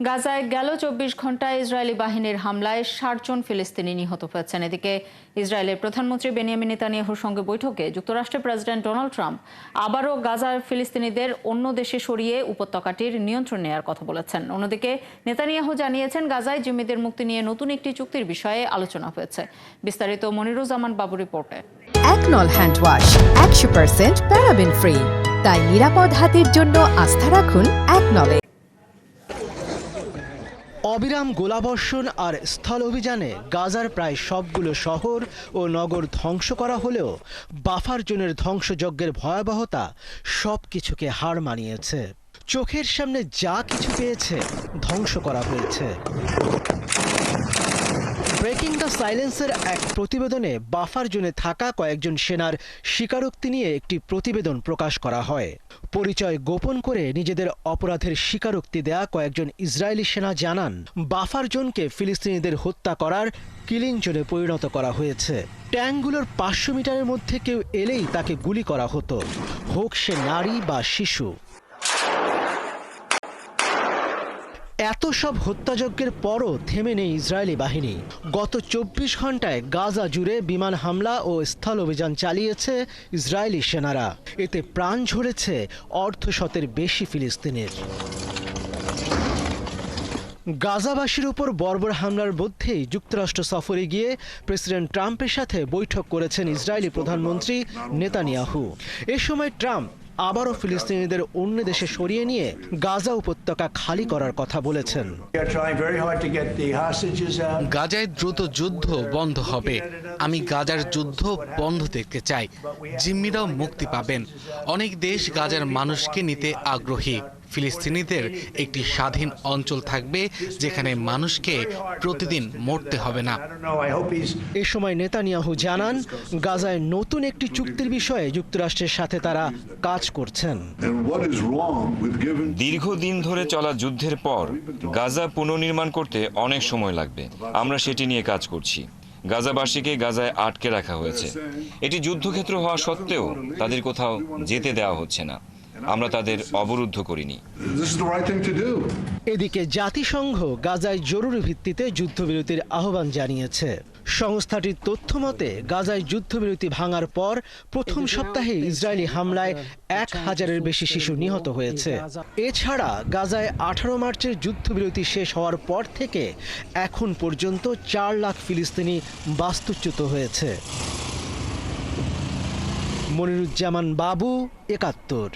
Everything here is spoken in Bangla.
গাজায় গেল ২৪ ঘন্টায় ইসরায়েলি বাহিনীর হামলায় ৬০ জন ফিলিস্তিনি নিহত হয়েছেন। এদিকে ইসরায়েলের প্রধানমন্ত্রী বেনিয়ামিন নেতানিয়াহুর সঙ্গে বৈঠকে যুক্তরাষ্ট্রের প্রেসিডেন্ট ডোনাল্ড ট্রাম্প আবারও গাজার ফিলিস্তিনিদের অন্য দেশে সরিয়ে উপত্যকাটির নিয়ন্ত্রণ নেওয়ার কথা বলেছেন। অন্যদিকে নেতানিয়াহু জানিয়েছেন, গাজায় জিম্মিদের মুক্তি নিয়ে নতুন একটি চুক্তির বিষয়ে আলোচনা হয়েছে। বিস্তারিত মনিরুজ্জামান বাবু রিপোর্টে। একনল হ্যান্ড ওয়াশ ১০০% প্যারাবেন ফ্রি, তাই নিরাপদ হাতের জন্য আস্থা রাখুন একনলে। অবিরাম গোলাবর্ষণ আর স্থল অভিযানে গাজার প্রায় সবগুলো শহর ও নগর ধ্বংস করা হলেও বাফার জোনের ধ্বংসযজ্ঞের ভয়াবহতা সবকিছুকে হার মানিয়েছে। চোখের সামনে যা কিছু পেয়েছে ধ্বংস করা হয়েছে। ব্রেকিং দ্য সাইলেন্সের এক প্রতিবেদনে বাফার জোনে থাকা কয়েকজন সেনার স্বীকারোক্তি নিয়ে একটি প্রতিবেদন প্রকাশ করা হয়। পরিচয় গোপন করে নিজেদের অপরাধের স্বীকারোক্তি দেয়া কয়েকজন ইসরায়েলি সেনা জানান, বাফার জোনকে ফিলিস্তিনিদের হত্যা করার কিলিং জোনে পরিণত করা হয়েছে। ট্যাঙ্কগুলোর ৫০০ মিটারের মধ্যে কেউ এলেই তাকে গুলি করা হতো, হোক সে নারী বা শিশু। এত সব হত্যাযজ্ঞের পরও থেমে নেই ইসরায়েলি বাহিনী। গত ২৪ ঘন্টায় গাজা জুড়ে বিমান হামলা ও স্থল অভিযান চালিয়েছে ইসরায়েলি সেনারা। এতে প্রাণ ঝরেছে অর্ধশতের বেশি ফিলিস্তিনির। গাজাবাসীর উপর বর্বর হামলার মধ্যেই যুক্তরাষ্ট্র সফরে গিয়ে প্রেসিডেন্ট ট্রাম্পের সাথে বৈঠক করেছেন ইসরায়েলি প্রধানমন্ত্রী নেতানিয়াহু। এ সময় ট্রাম্প আবারও ফিলিস্তিনিদের অন্য দেশে সরিয়ে নিয়ে গাজা উপত্যকা খালি করার কথা বলেছেন। গাজায় দ্রুত যুদ্ধ বন্ধ হবে। আমি গাজার যুদ্ধ বন্ধ দেখতে চাই। জিম্মিরাও মুক্তি পাবেন। অনেক দেশ গাজার মানুষকে নিতে আগ্রহী। ফিলিস্তিনিদের একটি স্বাধীন অঞ্চল থাকবে যেখানে মানুষকে প্রতিদিন মরতে হবে না। এ সময় নেতানিয়াহু জানান, গাজায় নতুন একটি চুক্তির বিষয়ে যুক্তরাষ্ট্রের সাথে তারা কাজ করছেন। দীর্ঘদিন ধরে চলা যুদ্ধের পর গাজা পুনর্নির্মাণ করতে অনেক সময় লাগবে। আমরা সেটি নিয়ে কাজ করছি। গাজাবাসীকে গাজায় আটকে রাখা হয়েছে। এটি যুদ্ধক্ষেত্র হওয়া সত্ত্বেও তাদের কোথাও যেতে দেওয়া হচ্ছে না। আমরা তাদের অবরুদ্ধ করিনি। এদিকে জাতিসংঘ গাজায় জরুরি ভিত্তিতে যুদ্ধবিরতির আহ্বান জানিয়েছে। সংস্থাটির তথ্য মতে, গাজায় যুদ্ধবিরতি ভাঙার পর প্রথম সপ্তাহে ইসরায়েলি হামলায় ১,০০০-এর বেশি শিশু নিহত হয়েছে। এছাড়া গাজায় ১৮ মার্চের যুদ্ধবিরতি শেষ হওয়ার পর থেকে এখন পর্যন্ত ৪ লাখ ফিলিস্তিনি বাস্তুচ্যুত হয়েছে। মনিরুজ্জামান বাবু, ৭১।